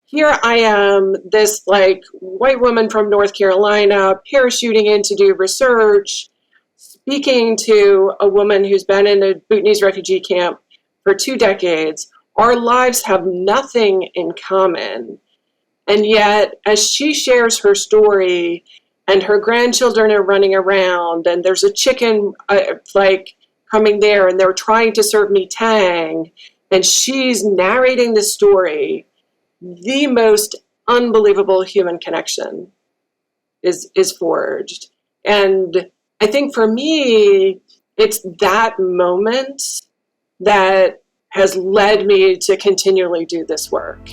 here I am, this like white woman from North Carolina, parachuting in to do research, speaking to a woman who's been in a Bhutanese refugee camp for 2 decades. Our lives have nothing in common. And yet, as she shares her story, and her grandchildren are running around, and there's a chicken coming there, and they're trying to serve me tang, and she's narrating the story, the most unbelievable human connection is forged. And I think for me, it's that moment that has led me to continually do this work.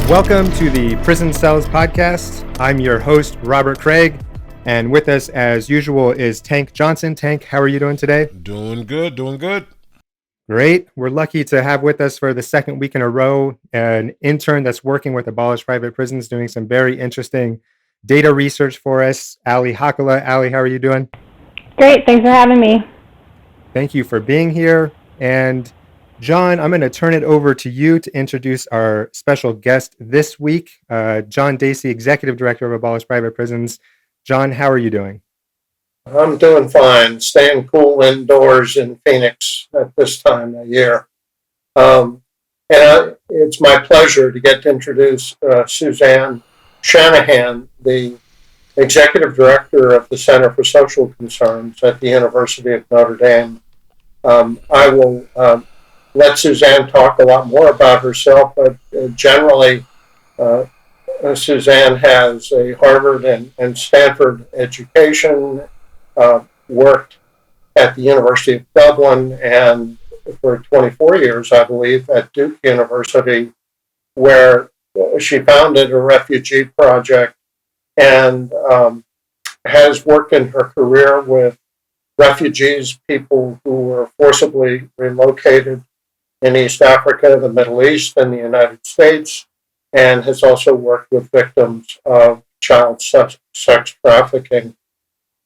Welcome to the Prison Cells podcast. I'm your host, Robert Craig, and with us, as usual, is Tank Johnson. Tank, how are you doing today? Doing good. Great. We're lucky to have with us for the second week in a row an intern that's working with abolished private prisons, doing some very interesting data research for us, Ali Hakala. Ali, how are you doing? Great. Thanks for having me. Thank you for being here. And John, I'm going to turn it over to you to introduce our special guest this week, John Dacey, Executive Director of Abolished Private Prisons. John, how are you doing? I'm doing fine, staying cool indoors in Phoenix at this time of year. It's my pleasure to get to introduce Suzanne Shanahan, the Executive Director of the Center for Social Concerns at the University of Notre Dame. I will let Suzanne talk a lot more about herself, but generally, Suzanne has a Harvard and Stanford education, worked at the University of Dublin, and for 24 years, I believe, at Duke University, where she founded a refugee project and has worked in her career with refugees, people who were forcibly relocated in East Africa, the Middle East, and the United States, and has also worked with victims of child sex trafficking.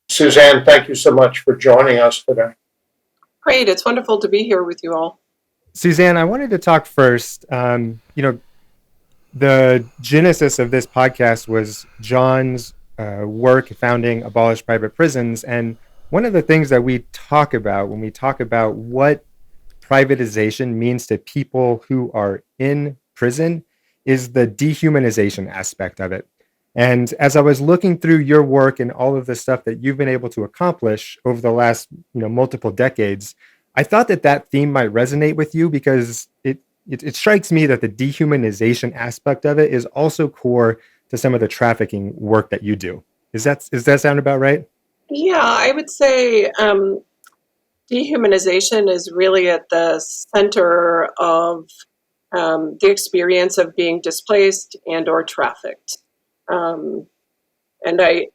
Suzanne, thank you so much for joining us today. Great. It's wonderful to be here with you all. Suzanne, I wanted to talk first. The genesis of this podcast was John's work founding Abolished Private Prisons. And one of the things that we talk about when we talk about what privatization means to people who are in prison is the dehumanization aspect of it. And as I was looking through your work and all of the stuff that you've been able to accomplish over the last, multiple decades, I thought that theme might resonate with you because it strikes me that the dehumanization aspect of it is also core to some of the trafficking work that you do. Does that sound about right? Yeah, I would say dehumanization is really at the center of the experience of being displaced and or trafficked. And I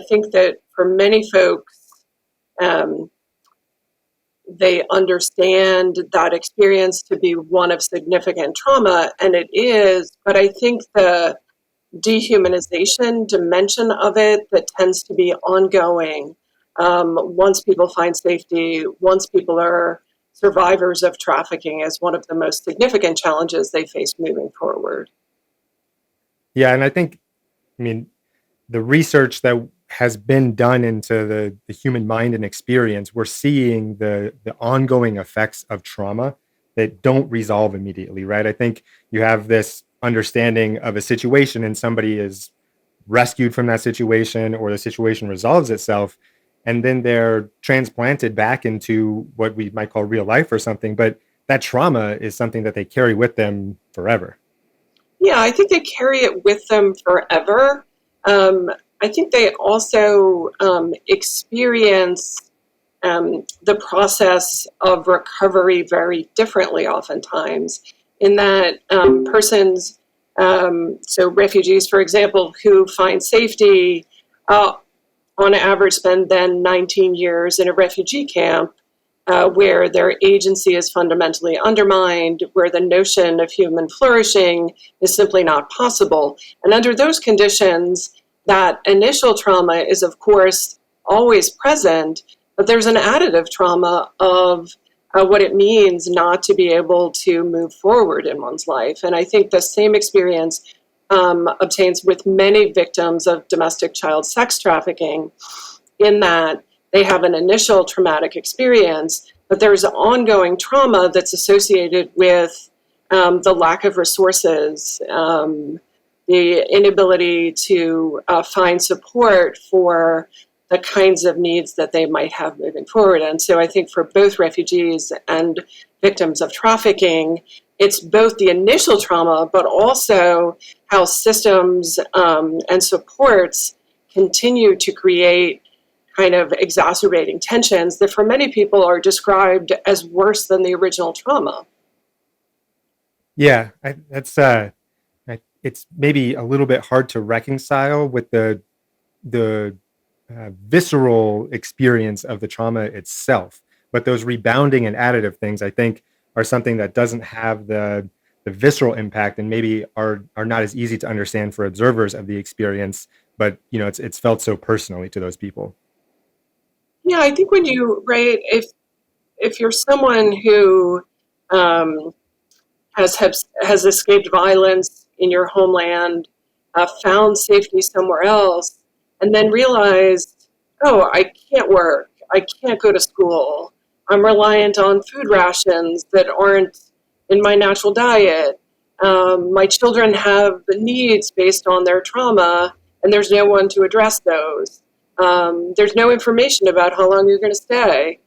think that for many folks, they understand that experience to be one of significant trauma, and it is, but I think the dehumanization dimension of it that tends to be ongoing once people find safety, once people are survivors of trafficking, is one of the most significant challenges they face moving forward. Yeah, and I think, the research that has been done into the human mind and experience, we're seeing the ongoing effects of trauma that don't resolve immediately, right? I think you have this understanding of a situation and somebody is rescued from that situation or the situation resolves itself, and then they're transplanted back into what we might call real life or something, but that trauma is something that they carry with them forever. Yeah, I think they carry it with them forever. I think they also experience the process of recovery very differently oftentimes, in that persons, so refugees, for example, who find safety, on average spend then 19 years in a refugee camp where their agency is fundamentally undermined, where the notion of human flourishing is simply not possible. And under those conditions, that initial trauma is, of course, always present, but there's an additive trauma of what it means not to be able to move forward in one's life. And I think the same experience obtains with many victims of domestic child sex trafficking, in that they have an initial traumatic experience, but there's ongoing trauma that's associated with the lack of resources, the inability to find support for the kinds of needs that they might have moving forward. And so I think for both refugees and victims of trafficking, it's both the initial trauma, but also how systems and supports continue to create kind of exacerbating tensions that for many people are described as worse than the original trauma. Yeah, it's maybe a little bit hard to reconcile with the visceral experience of the trauma itself, but those rebounding and additive things, I think, are something that doesn't have the visceral impact and maybe are not as easy to understand for observers of the experience. But it's felt so personally to those people. Yeah, I think when you if you're someone who has escaped violence in your homeland, found safety somewhere else, and then realized, oh, I can't work, I can't go to school, I'm reliant on food rations that aren't in my natural diet, my children have needs based on their trauma, and there's no one to address those. There's no information about how long you're going to stay.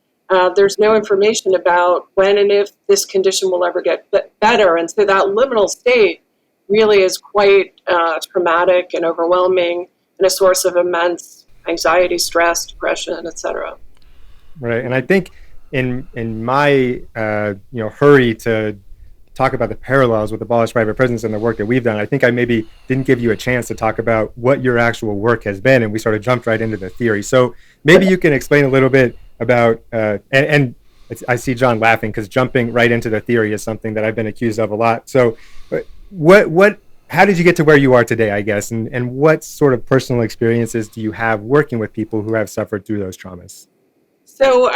There's no information about when and if this condition will ever get better. And so that liminal state really is quite traumatic and overwhelming, and a source of immense anxiety, stress, depression, etc. Right. And I think in my hurry to talk about the parallels with abolished private prisons and the work that we've done, I think I maybe didn't give you a chance to talk about what your actual work has been, and we sort of jumped right into the theory. So maybe you can explain a little bit about, and I see John laughing because jumping right into the theory is something that I've been accused of a lot. So how did you get to where you are today, I guess, and what sort of personal experiences do you have working with people who have suffered through those traumas? So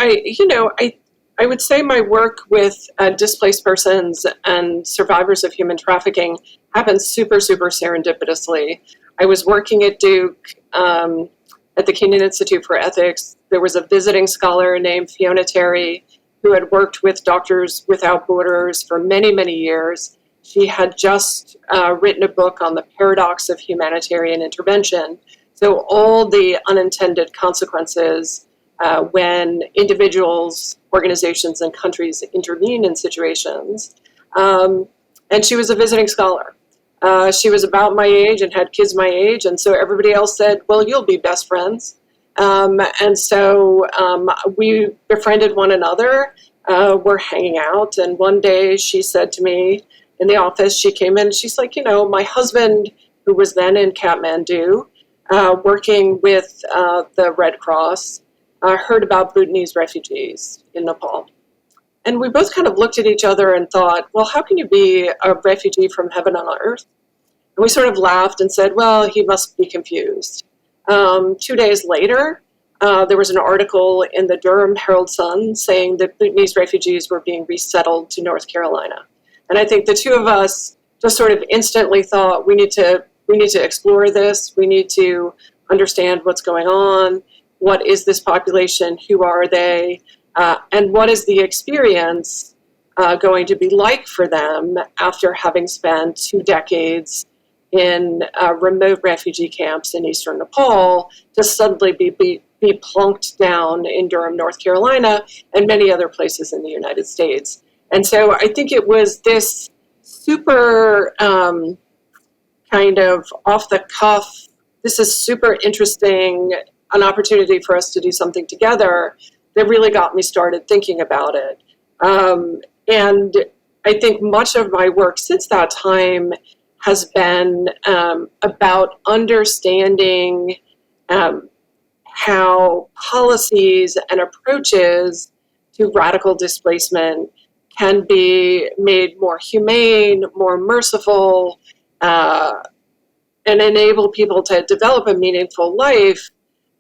I would say my work with displaced persons and survivors of human trafficking happened super, super serendipitously. I was working at Duke at the Kenan Institute for Ethics. There was a visiting scholar named Fiona Terry who had worked with Doctors Without Borders for many, many years. She had just written a book on the paradox of humanitarian intervention. So all the unintended consequences when individuals, organizations, and countries intervene in situations. And she was a visiting scholar. She was about my age and had kids my age, and so everybody else said, well, you'll be best friends. And so we befriended one another. We're hanging out, and one day she said to me in the office, she came in, she's like, my husband, who was then in Kathmandu, working with the Red Cross, heard about Bhutanese refugees in Nepal. And we both kind of looked at each other and thought, well, how can you be a refugee from heaven on earth? And we sort of laughed and said, well, he must be confused. 2 days later, there was an article in the Durham Herald Sun saying that Bhutanese refugees were being resettled to North Carolina. And I think the two of us just sort of instantly thought, we need to explore this. We need to understand what's going on. What is this population? Who are they? And what is the experience going to be like for them after having spent 2 decades in remote refugee camps in eastern Nepal to suddenly be plunked down in Durham, North Carolina, and many other places in the United States. And so I think it was this super kind of off the cuff, this is super interesting, an opportunity for us to do something together that really got me started thinking about it. And I think much of my work since that time has been about understanding how policies and approaches to radical displacement can be made more humane, more merciful, and enable people to develop a meaningful life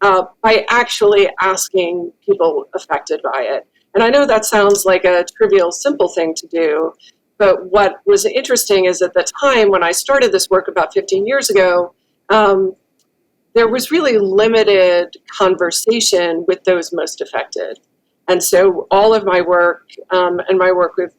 by actually asking people affected by it. And I know that sounds like a trivial, simple thing to do, but what was interesting is at the time when I started this work about 15 years ago, there was really limited conversation with those most affected. And so all of my work and my work with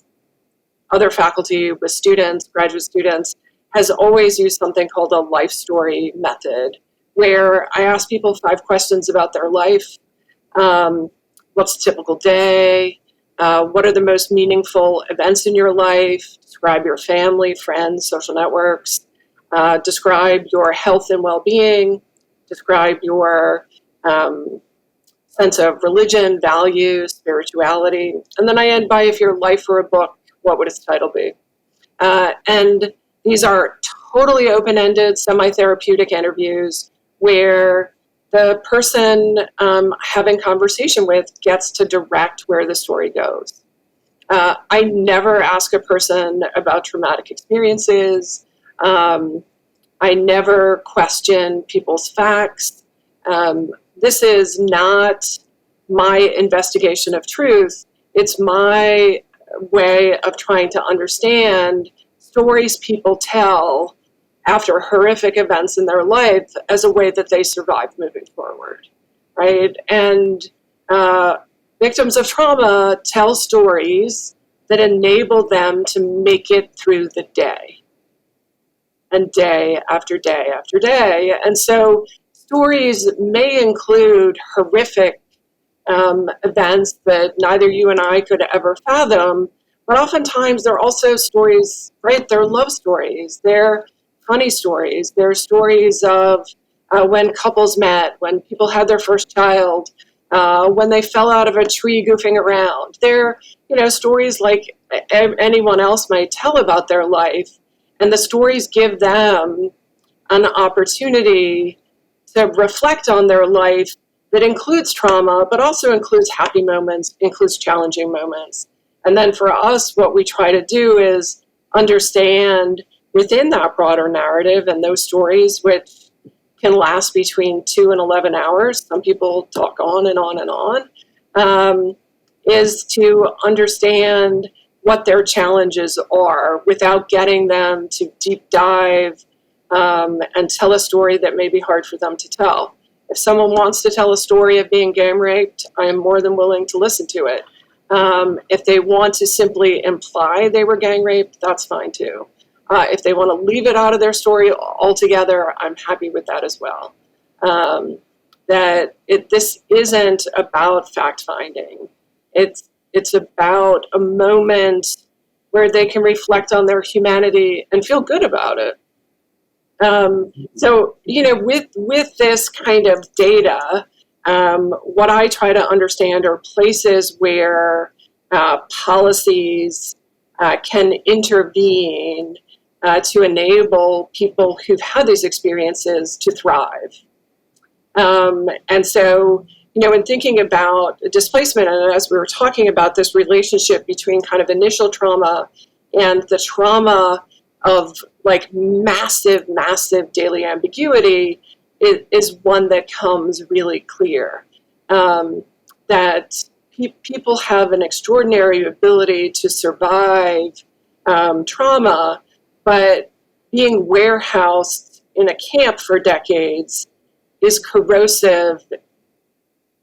other faculty, with students, graduate students, has always used something called a life story method, where I ask people 5 questions about their life. What's a typical day? What are the most meaningful events in your life? Describe your family, friends, social networks. Describe your health and well-being. Describe your sense of religion, values, spirituality. And then I end by, if your life were a book, what would its title be? And these are totally open-ended, semi-therapeutic interviews where the person having conversation with gets to direct where the story goes. I never ask a person about traumatic experiences. I never question people's facts. This is not my investigation of truth. It's my way of trying to understand stories people tell after horrific events in their life as a way that they survive moving forward, right? And victims of trauma tell stories that enable them to make it through the day, and day after day after day. And so stories may include horrific events that neither you and I could ever fathom, but oftentimes they're also stories, right? They're love stories, they're funny stories, they're stories of when couples met, when people had their first child, when they fell out of a tree goofing around. They're, stories like anyone else might tell about their life, and the stories give them an opportunity to reflect on their life that includes trauma, but also includes happy moments, includes challenging moments. And then for us, what we try to do is understand within that broader narrative and those stories, which can last between 2 and 11 hours, some people talk on and on and on, is to understand what their challenges are without getting them to deep dive and tell a story that may be hard for them to tell. If someone wants to tell a story of being gang raped, I am more than willing to listen to it. If they want to simply imply they were gang raped, that's fine too. If they want to leave it out of their story altogether, I'm happy with that as well. This isn't about fact-finding. It's about a moment where they can reflect on their humanity and feel good about it. So, with this kind of data, what I try to understand are places where policies can intervene to enable people who've had these experiences to thrive. And so, in thinking about displacement, and as we were talking about this relationship between kind of initial trauma and the trauma of like massive daily ambiguity, is one that comes really clear. That people have an extraordinary ability to survive trauma, but being warehoused in a camp for decades is corrosive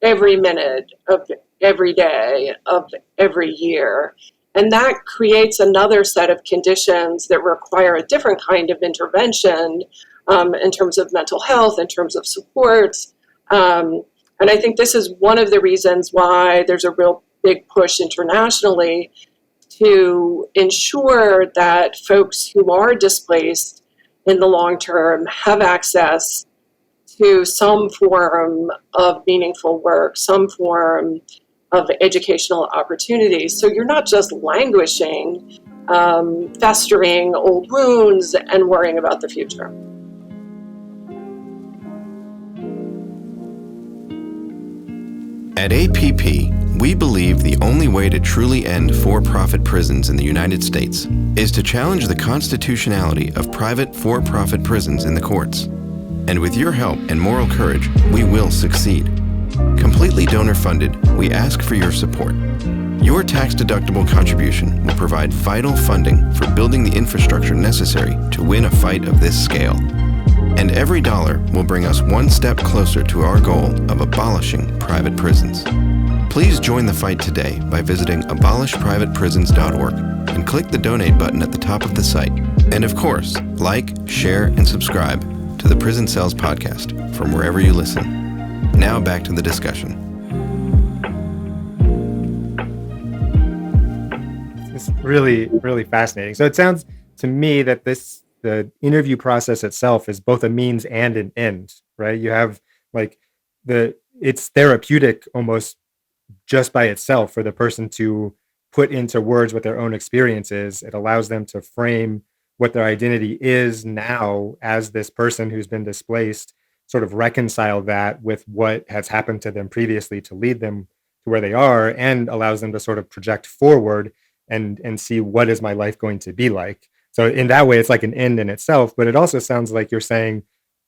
every minute of every day of every year. And that creates another set of conditions that require a different kind of intervention in terms of mental health, in terms of supports. And I think this is one of the reasons why there's a real big push internationally to ensure that folks who are displaced in the long term have access to some form of meaningful work, some form of educational opportunities. So you're not just languishing, festering old wounds and worrying about the future. At APP, we believe the only way to truly end for-profit prisons in the United States is to challenge the constitutionality of private for-profit prisons in the courts. And with your help and moral courage, we will succeed. Completely donor-funded, we ask for your support. Your tax-deductible contribution will provide vital funding for building the infrastructure necessary to win a fight of this scale. And every dollar will bring us one step closer to our goal of abolishing private prisons. Please join the fight today by visiting abolishprivateprisons.org and click the donate button at the top of the site. And of course, like, share, and subscribe to the Prison Cells podcast from wherever you listen. Now back to the discussion. It's really, really fascinating. So it sounds to me that the interview process itself is both a means and an end, right? You have it's therapeutic almost just by itself for the person to put into words what their own experience is. It allows them to frame what their identity is now as this person who's been displaced, sort of reconcile that with what has happened to them previously to lead them to where they are, and allows them to sort of project forward and see what is my life going to be like. So in that way, it's like an end in itself, but it also sounds like you're saying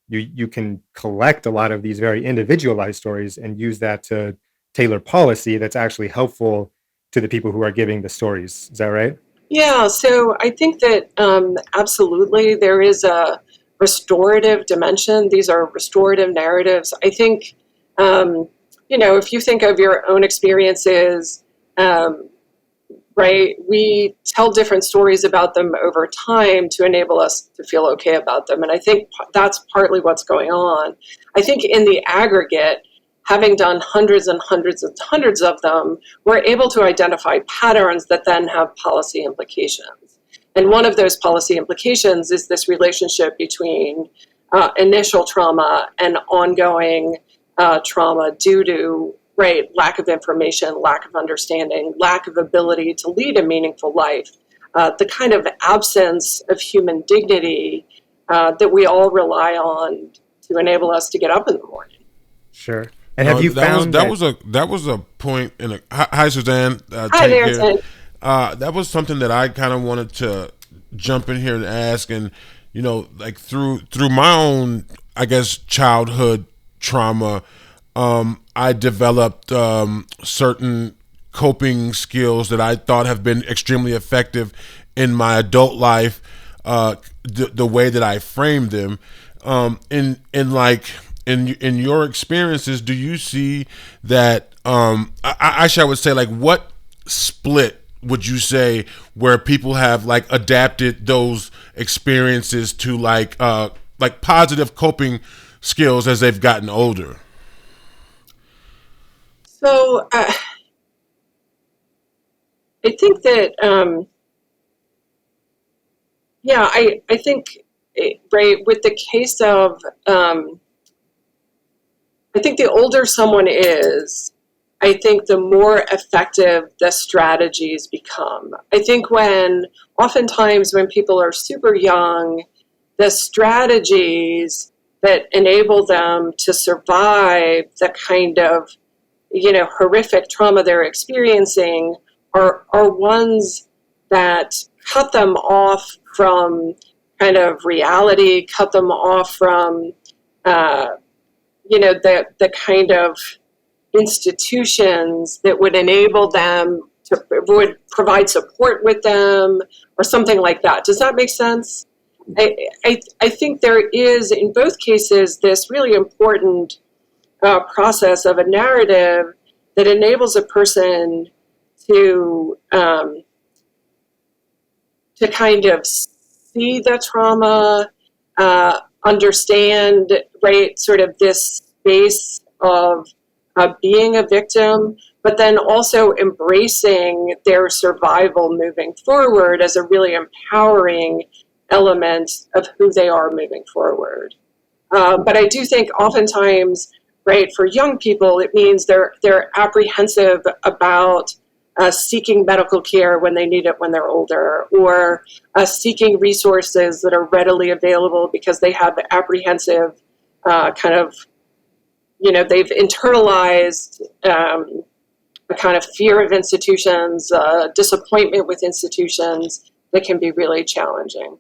you can collect a lot of these very individualized stories and use that to tailor policy that's actually helpful to the people who are giving the stories. Is that right? Yeah, so I think that absolutely there is a restorative dimension. These are restorative narratives. I think, if you think of your own experiences, right, we tell different stories about them over time to enable us to feel okay about them. And I think that's partly what's going on. I think in the aggregate, having done hundreds and hundreds and hundreds of them, we're able to identify patterns that then have policy implications. And one of those policy implications is this relationship between initial trauma and ongoing trauma due to lack of information, lack of understanding, lack of ability to lead a meaningful life, the kind of absence of human dignity that we all rely on to enable us to get up in the morning. Sure. And have you found that was a point in a hi Suzanne. Hi there, Ted. That was something that I kind of wanted to jump in here and ask, and through my own, I guess, childhood trauma, I developed certain coping skills that I thought have been extremely effective in my adult life. The way that I framed them, in your experiences, do you see that? I would say, what split would you say where people have adapted those experiences to positive coping skills as they've gotten older? So I think that I think with the case of I think the older someone is, I think the more effective the strategies become. I think oftentimes when people are super young, the strategies that enable them to survive the kind of, horrific trauma they're experiencing are ones that cut them off from kind of reality, cut them off from, the kind of institutions that would enable them would provide support with them or something like that. Does that make sense? I think there is, in both cases, this really important process of a narrative that enables a person to kind of see the trauma, understand, sort of this space of being a victim, but then also embracing their survival moving forward as a really empowering element of who they are moving forward. But I do think oftentimes, for young people, it means they're apprehensive about seeking medical care when they need it when they're older, or seeking resources that are readily available because they have apprehensive kind of they've internalized a kind of fear of institutions, disappointment with institutions that can be really challenging.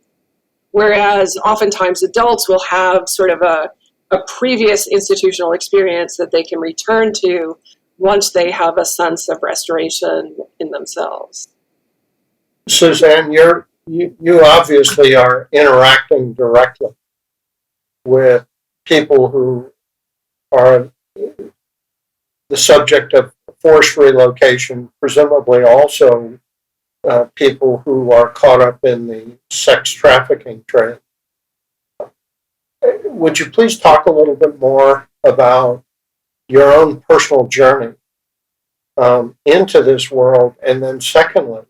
Whereas oftentimes adults will have sort of a previous institutional experience that they can return to once they have a sense of restoration in themselves. Suzanne, you obviously are interacting directly with people who are the subject of forced relocation, presumably also people who are caught up in the sex trafficking trade. Would you please talk a little bit more about your own personal journey into this world? And then secondly,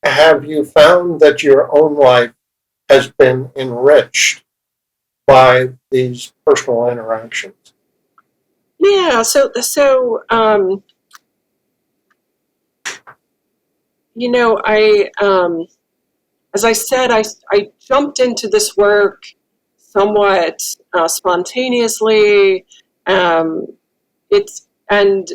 have you found that your own life has been enriched by these personal interactions? Yeah, so as I said, I jumped into this work somewhat spontaneously. It's and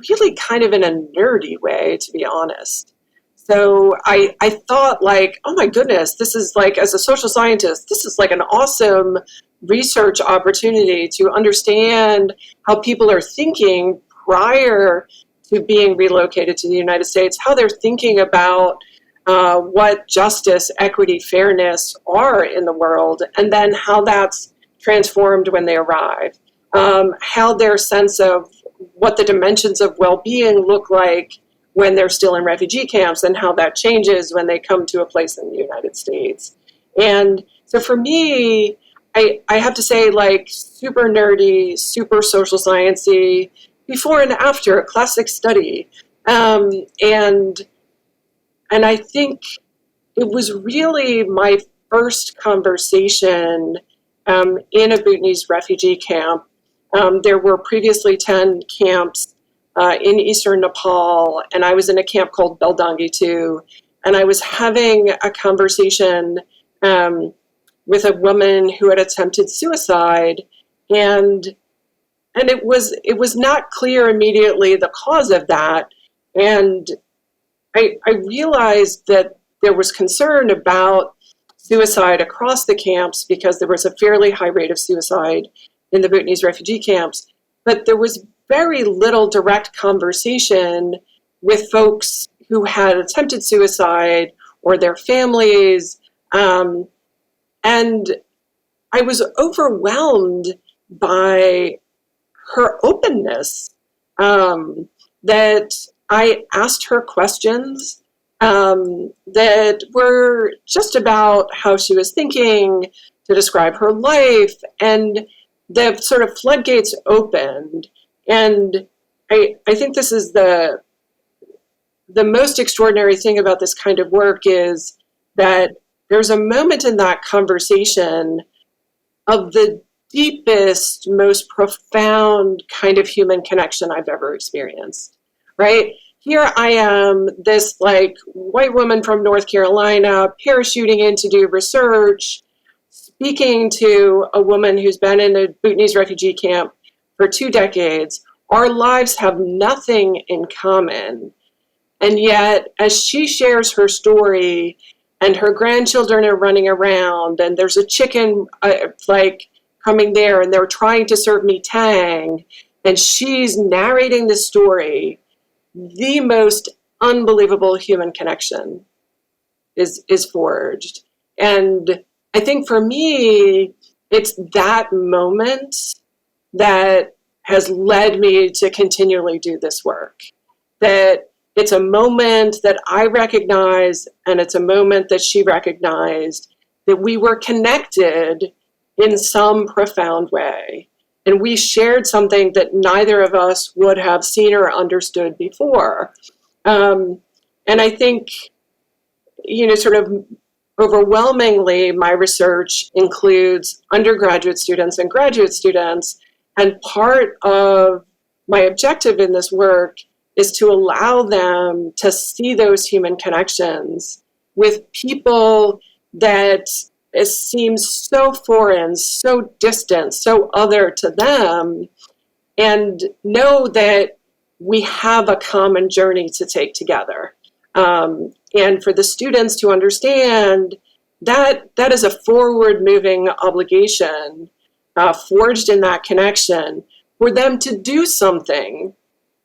really kind of in a nerdy way, to be honest. So I thought, like, oh my goodness, this is like, as a social scientist, this is like an awesome research opportunity to understand how people are thinking prior to being relocated to the United States, how they're thinking about what justice, equity, fairness are in the world, and then how that's transformed when they arrive. How their sense of what the dimensions of well-being look like when they're still in refugee camps, and how that changes when they come to a place in the United States. And so for me, I have to say, like, super nerdy, super social sciencey, before and after, a classic study. And I think it was really my first conversation in a Bhutanese refugee camp. There were previously 10 camps in eastern Nepal, and I was in a camp called Beldangi 2, and I was having a conversation with a woman who had attempted suicide, and it was not clear immediately the cause of that, and I realized that there was concern about suicide across the camps because there was a fairly high rate of suicide in the Bhutanese refugee camps, but there was very little direct conversation with folks who had attempted suicide or their families. And I was overwhelmed by her openness, that I asked her questions that were just about how she was thinking, to describe her life, and the sort of floodgates opened. And I think this is the most extraordinary thing about this kind of work, is that there's a moment in that conversation of the deepest, most profound kind of human connection I've ever experienced, right? Here I am, this like white woman from North Carolina, parachuting in to do research, speaking to a woman who's been in a Bhutanese refugee camp for 2 decades. Our lives have nothing in common. And yet, as she shares her story, and her grandchildren are running around, and there's a chicken coming there, and they're trying to serve me tang, and she's narrating the story, the most unbelievable human connection is forged. And I think for me, it's that moment that has led me to continually do this work. That it's a moment that I recognize, and it's a moment that she recognized, that we were connected in some profound way. And we shared something that neither of us would have seen or understood before. And I think, sort of overwhelmingly, my research includes undergraduate students and graduate students. And part of my objective in this work is to allow them to see those human connections with people that it seems so foreign, so distant, so other to them, and know that we have a common journey to take together. And for the students to understand that that is a forward-moving obligation forged in that connection for them to do something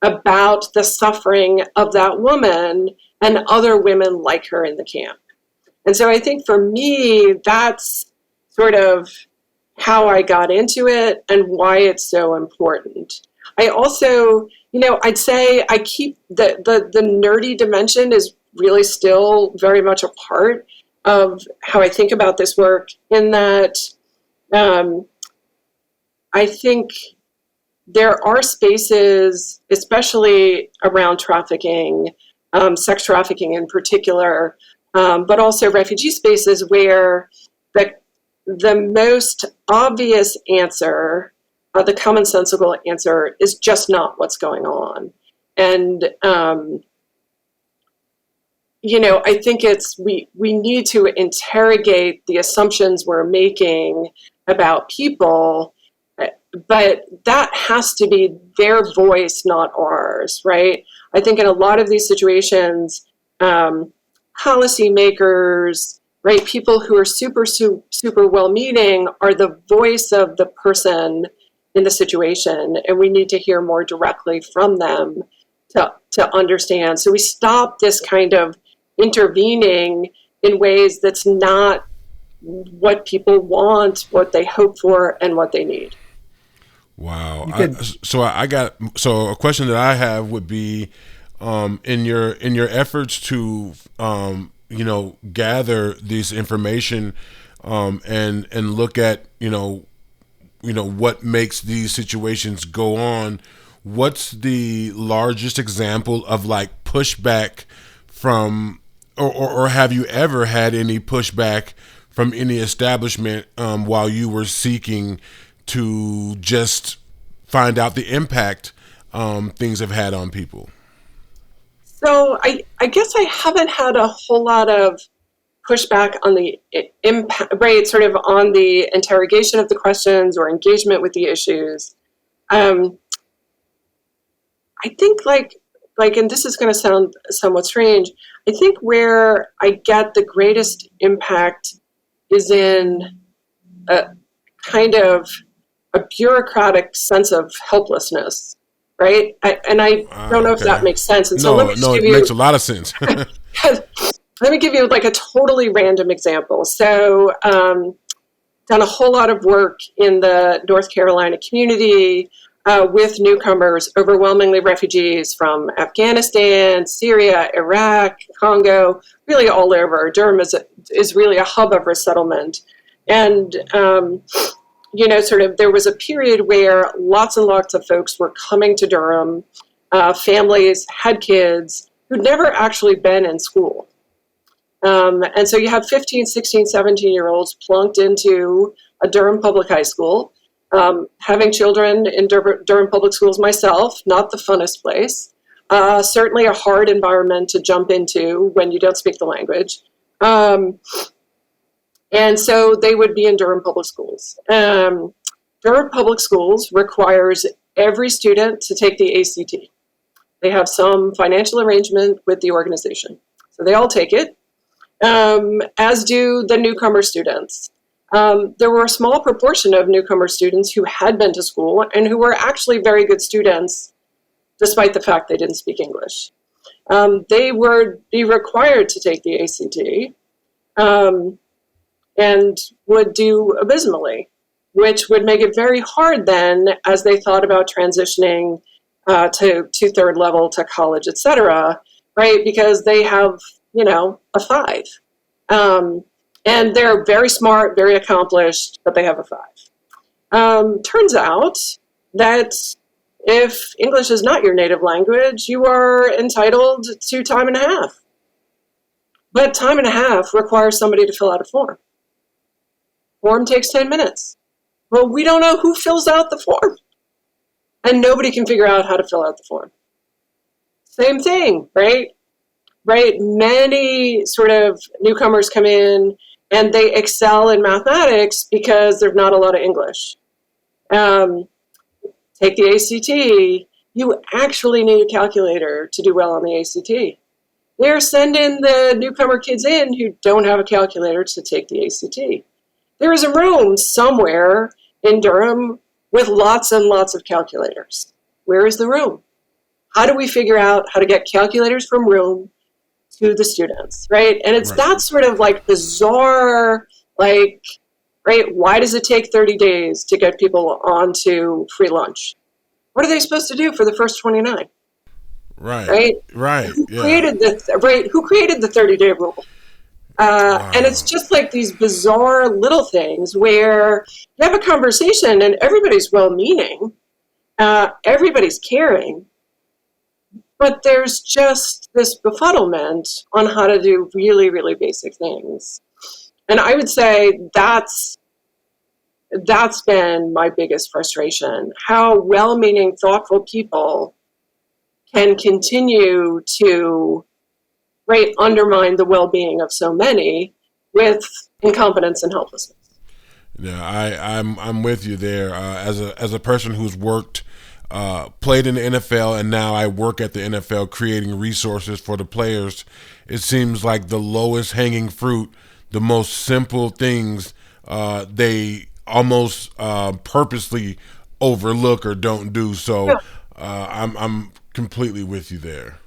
about the suffering of that woman and other women like her in the camp. And so I think for me, that's sort of how I got into it and why it's so important. I also, I'd say I keep the nerdy dimension is really still very much a part of how I think about this work, in that I think there are spaces, especially around trafficking, sex trafficking in particular, but also refugee spaces, where the most obvious answer, the commonsensical answer, is just not what's going on. And I think we need to interrogate the assumptions we're making about people, but that has to be their voice, not ours, right? I think in a lot of these situations, policymakers, right, people who are super well-meaning are the voice of the person in the situation, and we need to hear more directly from them to understand. So we stop this kind of intervening in ways that's not what people want, what they hope for, and what they need. Wow. So a question that I have would be, in your efforts to gather this information and look at what makes these situations go on, what's the largest example of like pushback from, or have you ever had any pushback from any establishment while you were seeking to just find out the impact things have had on people? So I guess I haven't had a whole lot of pushback on the impact, right, sort of on the interrogation of the questions or engagement with the issues. I think like, and this is going to sound somewhat strange, I think where I get the greatest impact is in a kind of a bureaucratic sense of helplessness, right? I don't know if that makes sense. And so let me just give it makes a lot of sense. Let me give you like a totally random example. So done a whole lot of work in the North Carolina community with newcomers, overwhelmingly refugees from Afghanistan, Syria, Iraq, Congo, really all over. Durham is really a hub of resettlement. And, sort of there was a period where lots and lots of folks were coming to Durham. Families had kids who'd never actually been in school. And so you have 15, 16, 17-year-olds plunked into a Durham public high school. Having children in Durham public schools myself, not the funnest place. Certainly a hard environment to jump into when you don't speak the language. And so they would be in Durham public schools. Durham public schools requires every student to take the ACT. They have some financial arrangement with the organization. So they all take it, as do the newcomer students. There were a small proportion of newcomer students who had been to school and who were actually very good students, despite the fact they didn't speak English. They would be required to take the ACT and would do abysmally, which would make it very hard then as they thought about transitioning to third level, to college, et cetera, right? Because they have, a 5. And they're very smart, very accomplished, but they have a 5. Turns out that if English is not your native language, you are entitled to time and a half. But time and a half requires somebody to fill out a form. Form takes 10 minutes. Well, we don't know who fills out the form. And nobody can figure out how to fill out the form. Same thing, right? Right? Many sort of newcomers come in and they excel in mathematics because there's not a lot of English. Take the ACT. You actually need a calculator to do well on the ACT. They're sending the newcomer kids in who don't have a calculator to take the ACT. There is a room somewhere in Durham with lots and lots of calculators. Where is the room? How do we figure out how to get calculators from room to the students, right? And it's that sort of like bizarre, like, right, why does it take 30 days to get people onto free lunch? What are they supposed to do for the first 29? Right? Who created the 30-day rule? And it's just like these bizarre little things where you have a conversation and everybody's well-meaning, everybody's caring, but there's just this befuddlement on how to do really, really basic things. And I would say that's been my biggest frustration, how well-meaning, thoughtful people can continue to undermine the well-being of so many with incompetence and helplessness. Yeah, I'm with you there. As a person who's worked, played in the NFL, and now I work at the NFL creating resources for the players, it seems like the lowest hanging fruit, the most simple things, they almost purposely overlook or don't do. So I'm completely with you there.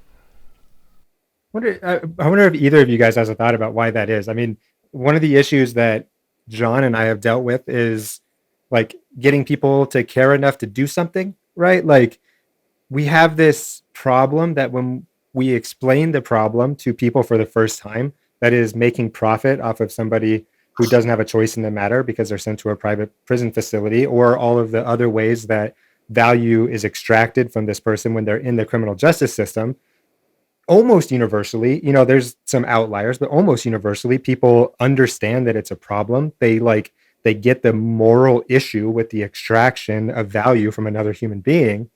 I wonder if either of you guys has a thought about why that is. I mean, one of the issues that John and I have dealt with is like getting people to care enough to do something, right? Like we have this problem that when we explain the problem to people for the first time, that is making profit off of somebody who doesn't have a choice in the matter because they're sent to a private prison facility, or all of the other ways that value is extracted from this person when they're in the criminal justice system. Almost universally, there's some outliers, but almost universally, people understand that it's a problem. They get the moral issue with the extraction of value from another human being.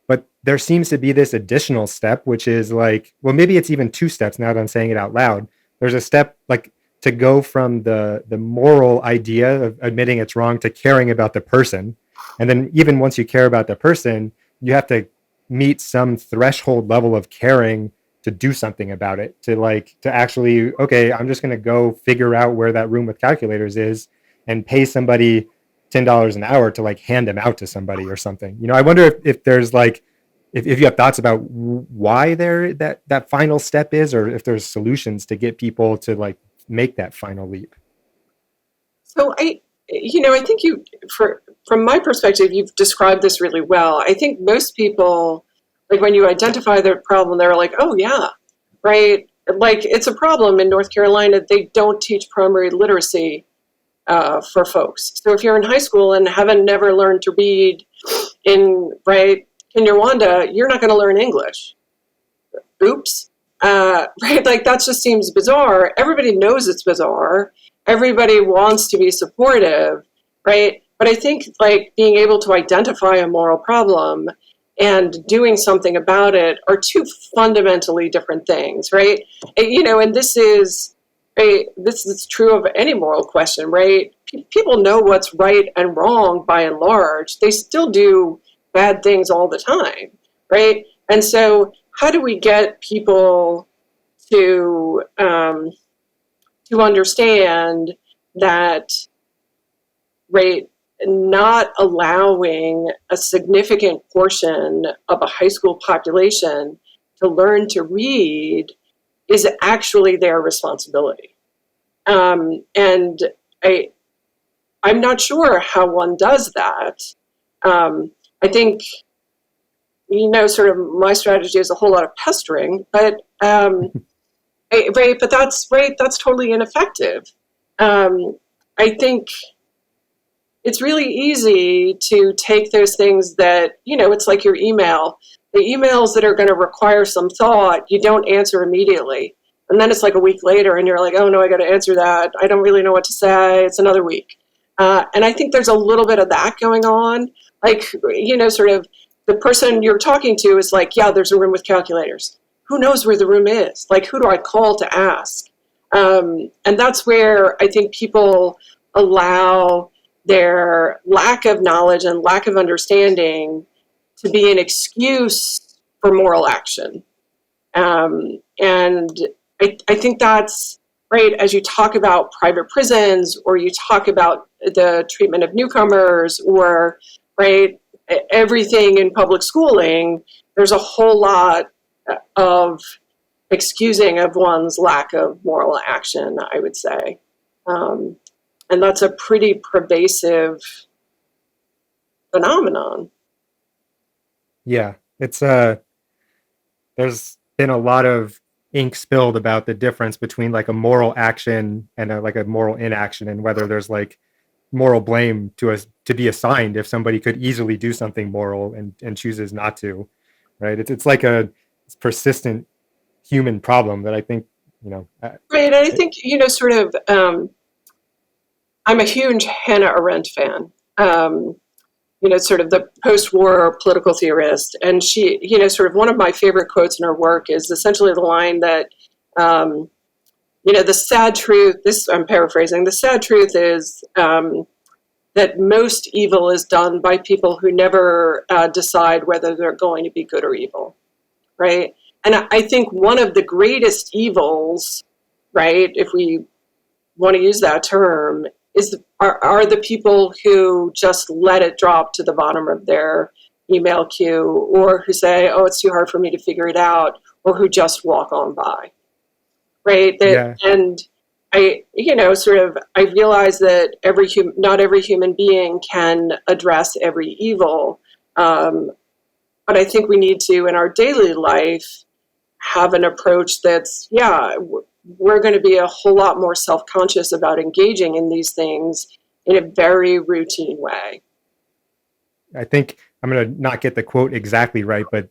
But there seems to be this additional step, which is like, well, maybe it's even two steps now that I'm saying it out loud. There's a step like to go from the moral idea of admitting it's wrong to caring about the person. And then even once you care about the person, you have to meet some threshold level of caring to do something about it, to actually, okay, I'm just going to go figure out where that room with calculators is and pay somebody $10 an hour to like hand them out to somebody or something. I wonder if there's like, if you have thoughts about why that final step is, or if there's solutions to get people to like make that final leap. So I think from my perspective, you've described this really well. I think most people, like when you identify their problem, they're like, oh yeah, right? Like it's a problem in North Carolina. They don't teach primary literacy for folks. So if you're in high school and haven't never learned to read in Kinyarwanda, you're not going to learn English. Oops. Right? Like that just seems bizarre. Everybody knows it's bizarre. Everybody wants to be supportive, right? But I think like being able to identify a moral problem and doing something about it are two fundamentally different things, right? And this is true of any moral question, right? People know what's right and wrong by and large. They still do bad things all the time, right? And so how do we get people to understand that, right, not allowing a significant portion of a high school population to learn to read is actually their responsibility. And I'm not sure how one does that. I think, sort of my strategy is a whole lot of pestering, but but that's totally ineffective. I think it's really easy to take those things that, it's like your email. The emails that are going to require some thought, you don't answer immediately. And then it's like a week later and you're like, oh no, I got to answer that. I don't really know what to say. It's another week. And I think there's a little bit of that going on. Like, sort of the person you're talking to is like, yeah, there's a room with calculators. Who knows where the room is? Like, who do I call to ask? And that's where I think people allow their lack of knowledge and lack of understanding to be an excuse for moral action. And I think that's right. As you talk about private prisons, or you talk about the treatment of newcomers, or right, everything in public schooling, there's a whole lot of excusing of one's lack of moral action, I would say. And that's a pretty pervasive phenomenon. Yeah, it's there's been a lot of ink spilled about the difference between like a moral action and like a moral inaction, and whether there's like moral blame to be assigned if somebody could easily do something moral and chooses not to, right? It's like a persistent human problem that I think, Right, and I think, sort of, I'm a huge Hannah Arendt fan. Sort of the post-war political theorist. And she, sort of one of my favorite quotes in her work is essentially the line that, the sad truth, this I'm paraphrasing, the sad truth is that most evil is done by people who never decide whether they're going to be good or evil, right? And I think one of the greatest evils, right, if we want to use that term, are the people who just let it drop to the bottom of their email queue, or who say, oh, it's too hard for me to figure it out, or who just walk on by, right? And I realize that not every human being can address every evil, but I think we need to, in our daily life, have an approach that's, we're going to be a whole lot more self-conscious about engaging in these things in a very routine way. I think I'm going to not get the quote exactly right, but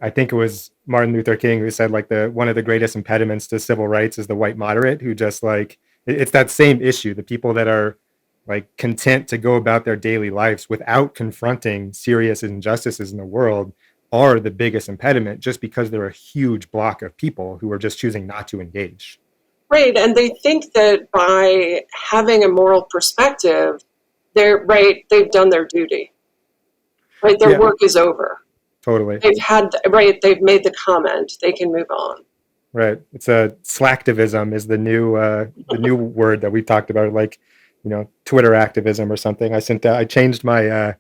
I think it was Martin Luther King who said like one of the greatest impediments to civil rights is the white moderate, who just like, it's that same issue. The people that are like content to go about their daily lives without confronting serious injustices in the world are the biggest impediment, just because they're a huge block of people who are just choosing not to engage. Right, and they think that by having a moral perspective, they've done their duty. Right, their work is over. Totally. They've made the comment, they can move on. Right. It's slacktivism is the new word that we talked about, like, Twitter activism or something. I changed my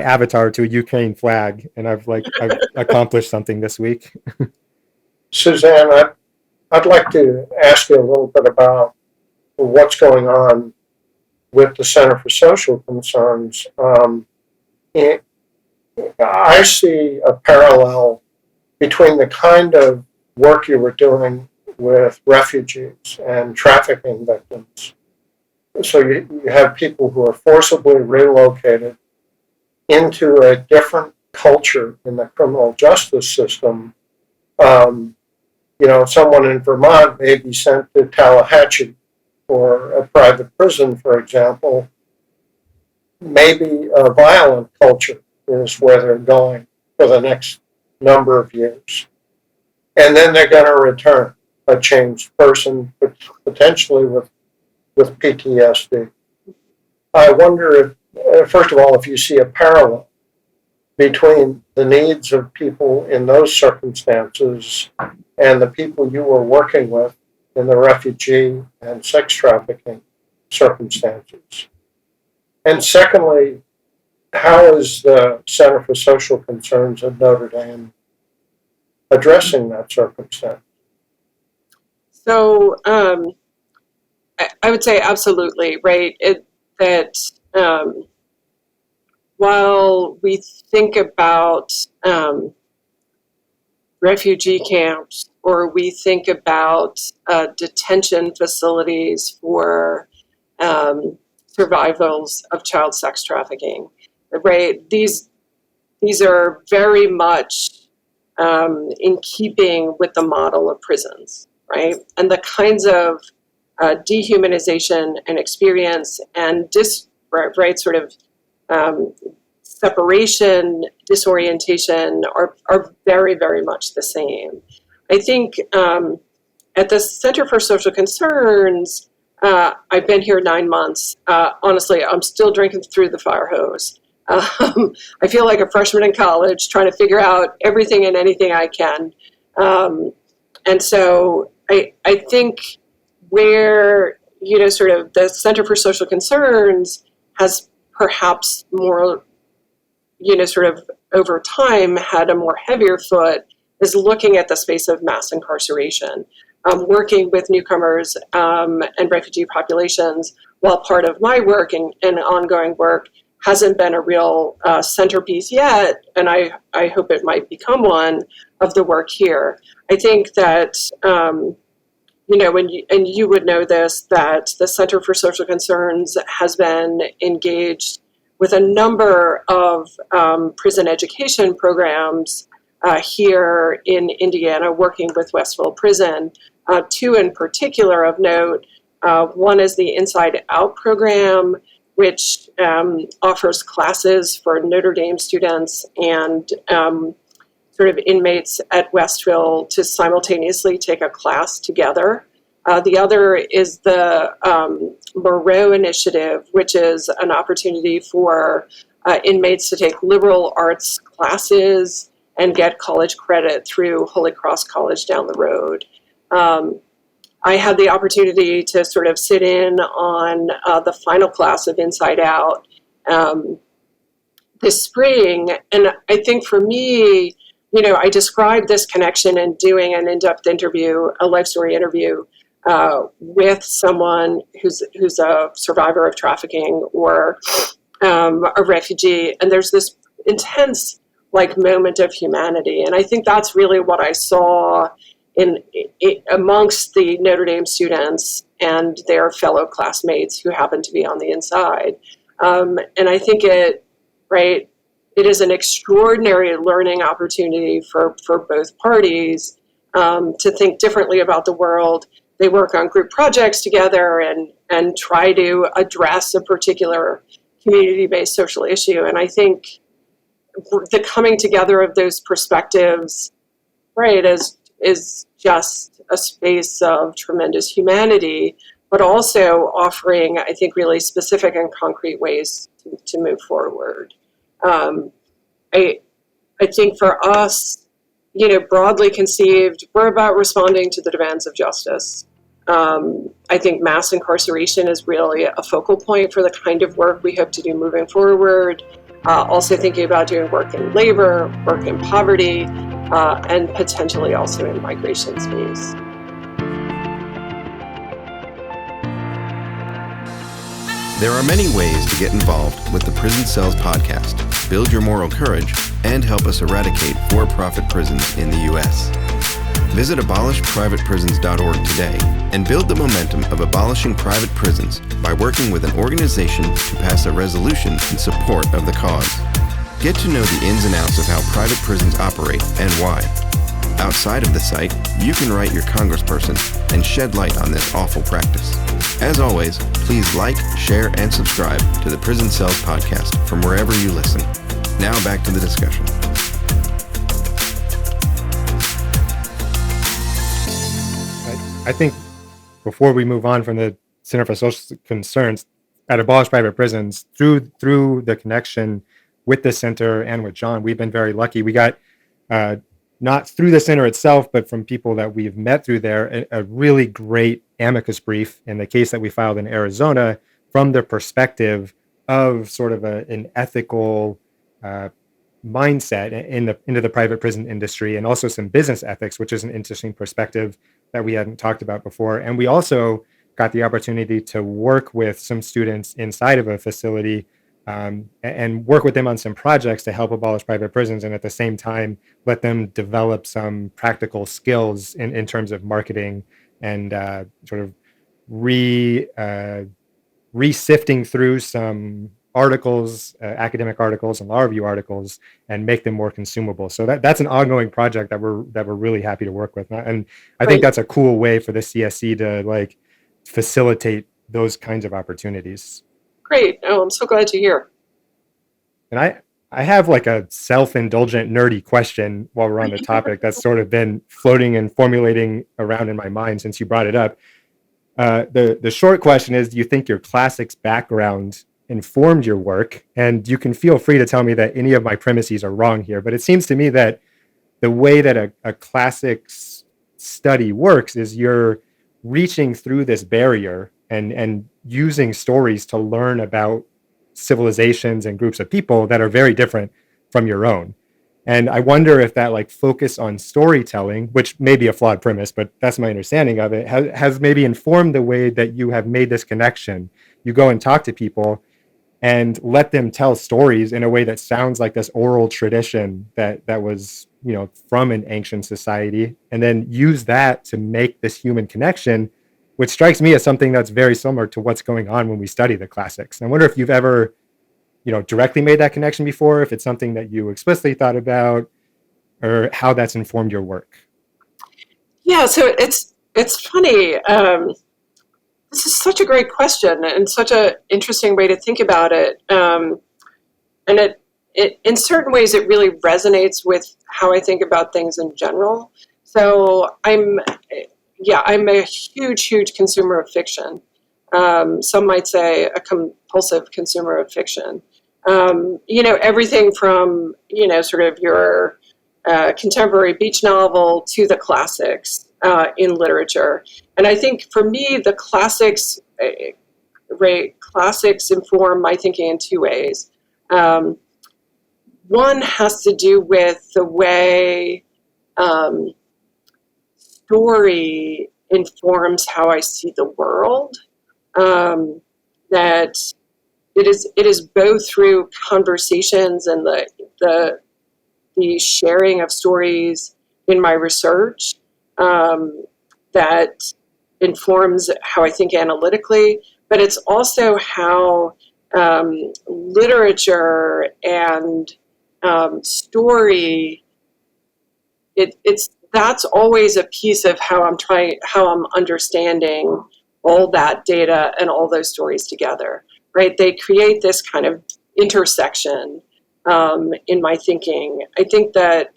avatar to a Ukraine flag, and I've accomplished something this week. Suzanne, I'd like to ask you a little bit about what's going on with the Center for Social Concerns. I see a parallel between the kind of work you were doing with refugees and trafficking victims. So you have people who are forcibly relocated into a different culture in the criminal justice system. Someone in Vermont may be sent to Tallahatchie or a private prison, for example. Maybe a violent culture is where they're going for the next number of years. And then they're going to return a changed person, potentially with PTSD. I wonder if, first of all, if you see a parallel between the needs of people in those circumstances and the people you were working with in the refugee and sex trafficking circumstances. And secondly, how is the Center for Social Concerns at Notre Dame addressing that circumstance? So I would say absolutely, right? While we think about refugee camps, or we think about detention facilities for survivals of child sex trafficking, right? These are very much in keeping with the model of prisons, right? And the kinds of dehumanization and experience and separation, disorientation are very, very much the same. I think at the Center for Social Concerns, I've been here 9 months. Honestly, I'm still drinking through the fire hose. I feel like a freshman in college trying to figure out everything and anything I can. And so I think where, sort of the Center for Social Concerns has perhaps more, sort of over time had a more heavier foot is looking at the space of mass incarceration, working with newcomers and refugee populations, while part of my work and ongoing work hasn't been a real centerpiece yet, and I hope it might become one of the work here. I think that, and you would know this, that the Center for Social Concerns has been engaged with a number of prison education programs here in Indiana, working with Westville Prison. Two in particular of note. One is the Inside Out program, which offers classes for Notre Dame students and sort of inmates at Westville to simultaneously take a class together. The other is the Moreau Initiative, which is an opportunity for inmates to take liberal arts classes and get college credit through Holy Cross College down the road. I had the opportunity to sort of sit in on the final class of Inside Out this spring. And I think for me, I described this connection in doing an in-depth interview, a life story interview with someone who's a survivor of trafficking or a refugee. And there's this intense moment of humanity. And I think that's really what I saw in amongst the Notre Dame students and their fellow classmates who happen to be on the inside. And I think it is an extraordinary learning opportunity for both parties to think differently about the world. They work on group projects together and try to address a particular community-based social issue. And I think the coming together of those perspectives, is just a space of tremendous humanity, but also offering, I think, really specific and concrete ways to move forward. I think for us, broadly conceived, we're about responding to the demands of justice. I think mass incarceration is really a focal point for the kind of work we hope to do moving forward. Also thinking about doing work in labor, work in poverty, and potentially also in migration space. There are many ways to get involved with the Prison Cells podcast, build your moral courage, and help us eradicate for-profit prisons in the U.S. Visit abolishprivateprisons.org today and build the momentum of abolishing private prisons by working with an organization to pass a resolution in support of the cause. Get to know the ins and outs of how private prisons operate and why. Outside of the site, you can write your congressperson and shed light on this awful practice. As always, please like, share, and subscribe to the Prison Cells podcast from wherever you listen. Now back to the discussion. I think before we move on from the Center for Social Concerns at Abolish Private Prisons, through the connection with the center and with John, we've been very lucky. We got, not through the center itself, but from people that we've met through there, a really great amicus brief in the case that we filed in Arizona from the perspective of sort of an ethical mindset into the private prison industry, and also some business ethics, which is an interesting perspective that we hadn't talked about before. And we also got the opportunity to work with some students inside of a facility and work with them on some projects to help abolish private prisons, and at the same time let them develop some practical skills in terms of marketing and sort of re-sifting through some articles, academic articles and law review articles, and make them more consumable. So that's an ongoing project that we're really happy to work with. And I think that's a cool way for the CSC to facilitate those kinds of opportunities. Great. Oh, I'm so glad to hear. And I have like a self-indulgent nerdy question while we're on the topic that's sort of been floating and formulating around in my mind since you brought it up. The short question is, do you think your classics background informed your work? And you can feel free to tell me that any of my premises are wrong here, but it seems to me that the way that a classics study works is you're reaching through this barrier and using stories to learn about civilizations and groups of people that are very different from your own. And I wonder if that like focus on storytelling, which may be a flawed premise, but that's my understanding of it, has maybe informed the way that you have made this connection. You go and talk to people and let them tell stories in a way that sounds like this oral tradition that was, from an ancient society, and then use that to make this human connection, which strikes me as something that's very similar to what's going on when we study the classics. And I wonder if you've ever, directly made that connection before, if it's something that you explicitly thought about, or how that's informed your work. Yeah, so it's funny. This is such a great question and such an interesting way to think about it. And it in certain ways, it really resonates with how I think about things in general. So I'm a huge consumer of fiction. Some might say a compulsive consumer of fiction. Everything from, sort of your contemporary beach novel to the classics in literature. And I think for me, the classics inform my thinking in two ways. One has to do with the way story informs how I see the world. That it is both through conversations and the sharing of stories in my research that informs how I think analytically, but it's also how literature and story, that's always a piece of how I'm understanding all that data and all those stories together, right? They create this kind of intersection in my thinking. I think that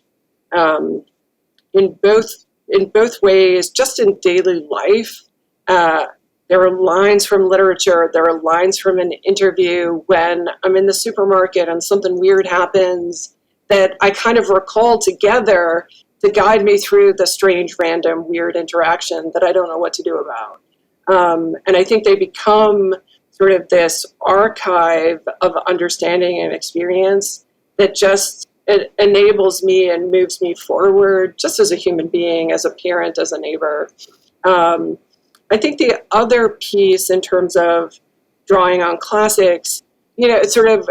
in both ways, just in daily life, there are lines from literature, there are lines from an interview when I'm in the supermarket and something weird happens that I kind of recall together to guide me through the strange, random, weird interaction that I don't know what to do about. And I think they become sort of this archive of understanding and experience that just it enables me and moves me forward just as a human being, as a parent, as a neighbor. I think the other piece in terms of drawing on classics, it's sort of,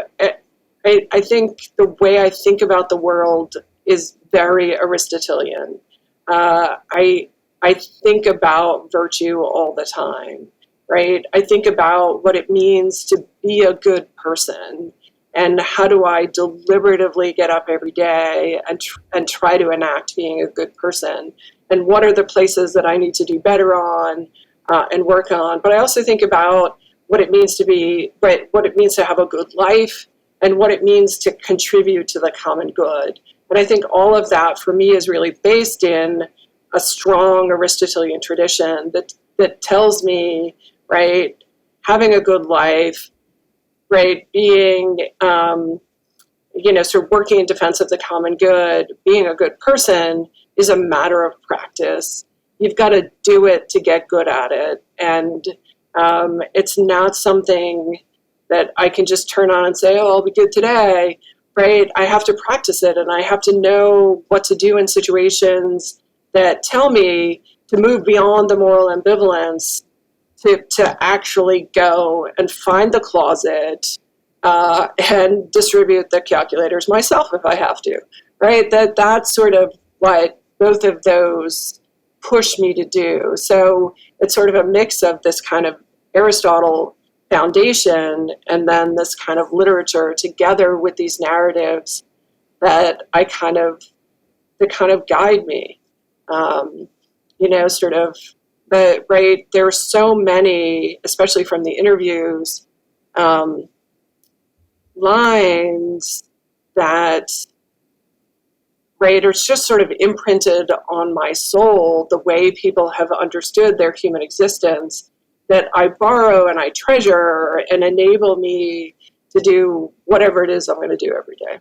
I think the way I think about the world is very Aristotelian. I think about virtue all the time, right? I think about what it means to be a good person and how do I deliberatively get up every day and try to enact being a good person, and what are the places that I need to do better on and work on. But I also think about what it means what it means to have a good life and what it means to contribute to the common good. And I think all of that for me is really based in a strong Aristotelian tradition that tells me, right, having a good life, right, being, sort of working in defense of the common good, being a good person is a matter of practice. You've got to do it to get good at it. And it's not something that I can just turn on and say, oh, I'll be good today, right? I have to practice it, and I have to know what to do in situations that tell me to move beyond the moral ambivalence to actually go and find the closet and distribute the calculators myself if I have to, right? That's sort of what both of those push me to do. So it's sort of a mix of this kind of Aristotle foundation and then this kind of literature together with these narratives that kind of guide me. But right, there are so many, especially from the interviews, lines that, right, or it's just sort of imprinted on my soul, the way people have understood their human existence, that I borrow and I treasure and enable me to do whatever it is I'm going to do every day.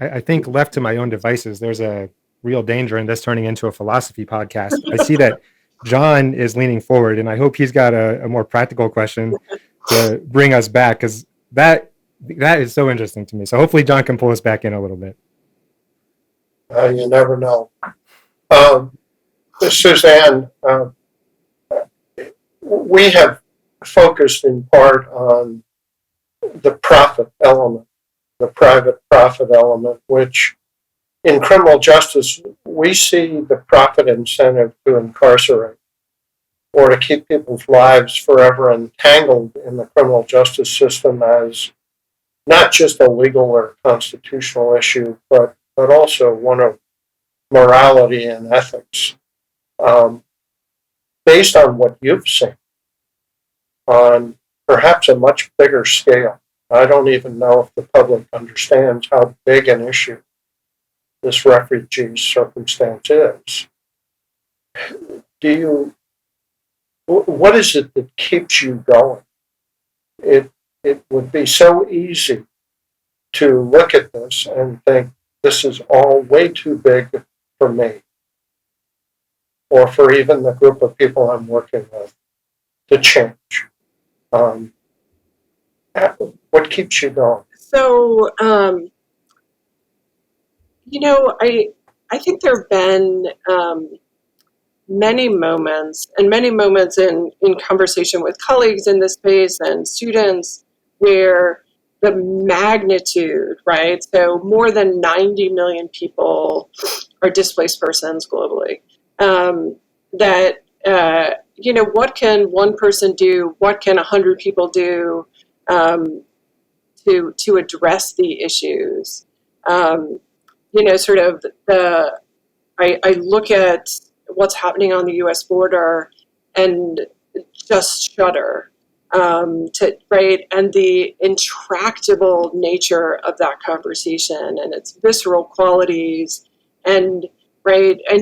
I think left to my own devices, there's a real danger in this turning into a philosophy podcast. I see that John is leaning forward, and I hope he's got a more practical question to bring us back, because that is so interesting to me. So hopefully John can pull us back in a little bit. You never know. Suzanne, we have focused in part on the profit element, the private profit element, which in criminal justice, we see the profit incentive to incarcerate or to keep people's lives forever entangled in the criminal justice system as not just a legal or constitutional issue, but also one of morality and ethics. Based on what you've seen on perhaps a much bigger scale, I don't even know if the public understands how big an issue this refugee circumstance is. What is it that keeps you going? It would be so easy to look at this and think this is all way too big for me, or for even the group of people I'm working with to change. What keeps you going? So, I think there have been many moments in conversation with colleagues in this space and students where the magnitude, right? So more than 90 million people are displaced persons globally. What can one person do? What can 100 people do to address the issues? I look at what's happening on the U.S. border and just shudder, and the intractable nature of that conversation and its visceral qualities, and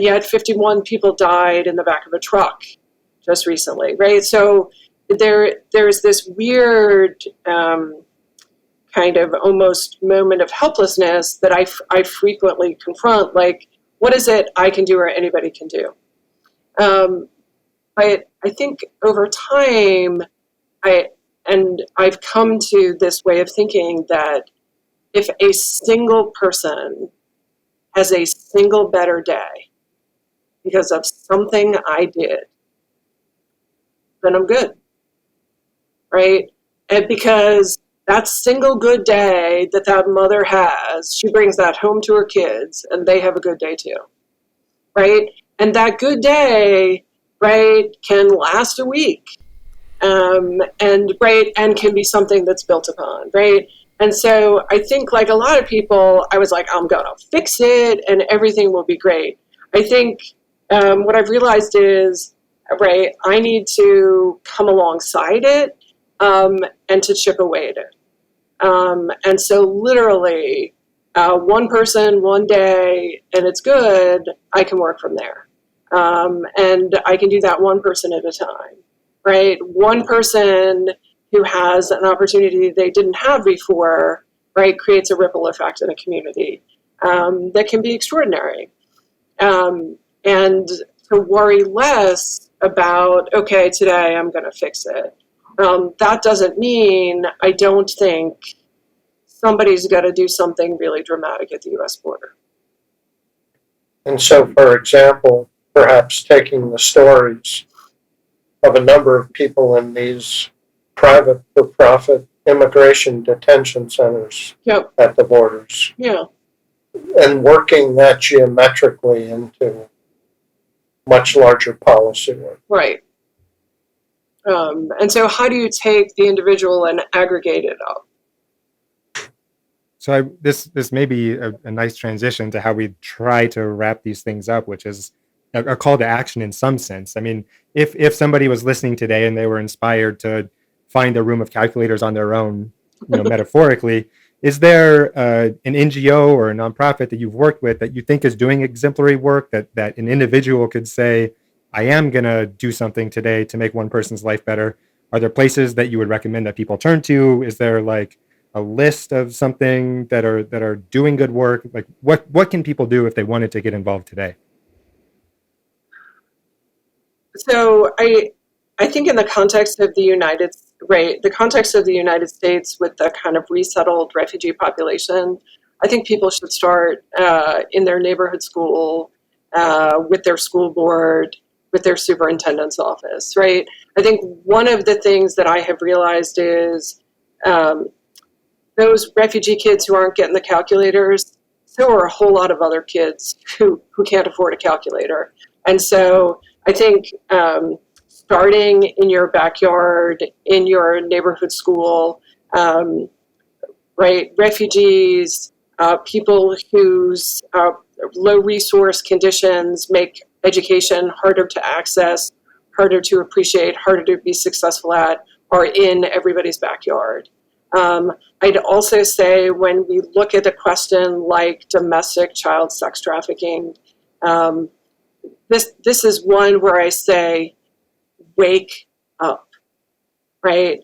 yet 51 people died in the back of a truck just recently, right? So there's this weird kind of almost moment of helplessness that I frequently confront, like, what is it I can do or anybody can do? But I think over time, I've come to this way of thinking that if a single person has a single better day because of something I did, then I'm good, right? And because that single good day that mother has, she brings that home to her kids, and they have a good day too, right? And that good day, right, can last a week, and can be something that's built upon, right? And so I think, like a lot of people, I was like, I'm gonna fix it, and everything will be great. I think what I've realized is, right, I need to come alongside it and to chip away at it. And so literally, one person, one day, and it's good, I can work from there. And I can do that one person at a time, right? One person who has an opportunity they didn't have before, right, creates a ripple effect in a community that can be extraordinary. And to worry less about, okay, today I'm going to fix it. That doesn't mean I don't think somebody's got to do something really dramatic at the U.S. border. And so, for example, perhaps taking the stories of a number of people in these private for-profit immigration detention centers at the borders. Yeah. And working that geometrically into much larger policy work. Right. And so how do you take the individual and aggregate it up? So this may be a nice transition to how we try to wrap these things up, which is a call to action in some sense. I mean, if somebody was listening today and they were inspired to find a room of calculators on their own, metaphorically, Is there an NGO or a nonprofit that you've worked with that you think is doing exemplary work that an individual could say, I am going to do something today to make one person's life better? Are there places that you would recommend that people turn to? Is there like a list of something that are doing good work? Like what can people do if they wanted to get involved today? So I think in the context of the United States with the kind of resettled refugee population, I think people should start in their neighborhood school, with their school board, with their superintendent's office, right? I think one of the things that I have realized is those refugee kids who aren't getting the calculators, so are a whole lot of other kids who can't afford a calculator. And so I think starting in your backyard, in your neighborhood school, right, refugees, people whose low resource conditions make education harder to access, harder to appreciate, harder to be successful at, are in everybody's backyard. I'd also say when we look at a question like domestic child sex trafficking, this is one where I say, wake up, right?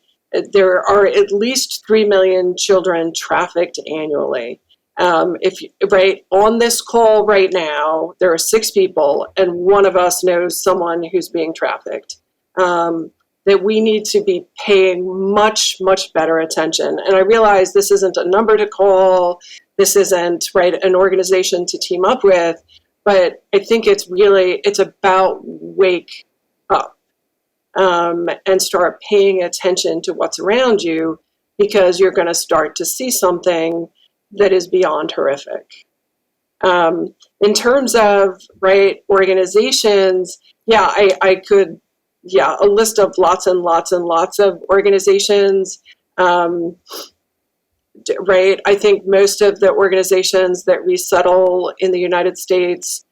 There are at least 3 million children trafficked annually. Right on this call right now, there are 6 people, and one of us knows someone who's being trafficked. That we need to be paying much, much better attention. And I realize this isn't a number to call, this isn't, right, an organization to team up with, but I think it's about wake up, and start paying attention to what's around you, because you're going to start to see something that is beyond horrific. In terms of, right, organizations, I could, a list of lots and lots and lots of organizations. Right, I think most of the organizations that resettle in the United States,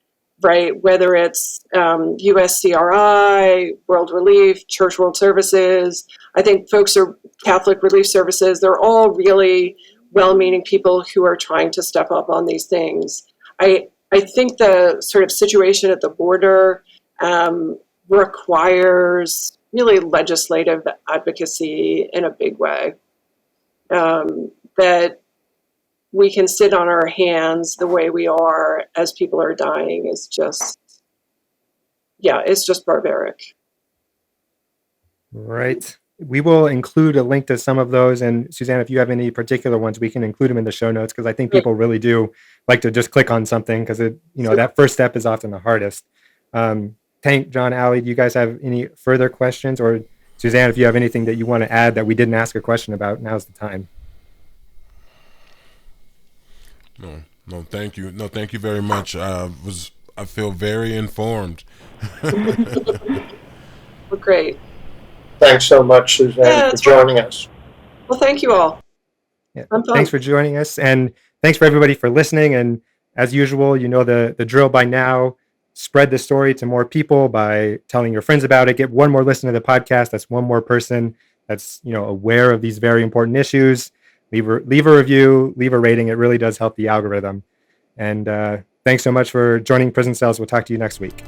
right, whether it's USCRI, World Relief, Church World Services, I think folks are Catholic Relief Services, they're all really well-meaning people who are trying to step up on these things. I think the sort of situation at the border requires really legislative advocacy in a big way. That we can sit on our hands the way we are as people are dying is just, it's just barbaric. Right. We will include a link to some of those. And Suzanne, if you have any particular ones, we can include them in the show notes, because I think people really do like to just click on something, because that first step is often the hardest. Tank, John, Allie, do you guys have any further questions? Or Suzanne, if you have anything that you want to add that we didn't ask a question about, now's the time. No, thank you. No, thank you very much. I feel very informed. Well, great. Thanks so much, Suzanne, for joining us. Well, thank you all. Yeah. Thanks for joining us, and thanks for everybody for listening. And as usual, you know the drill by now. Spread the story to more people by telling your friends about it. Get one more listen to the podcast. That's one more person that's aware of these very important issues. Leave a review, leave a rating. It really does help the algorithm. And thanks so much for joining Prison Cells. We'll talk to you next week.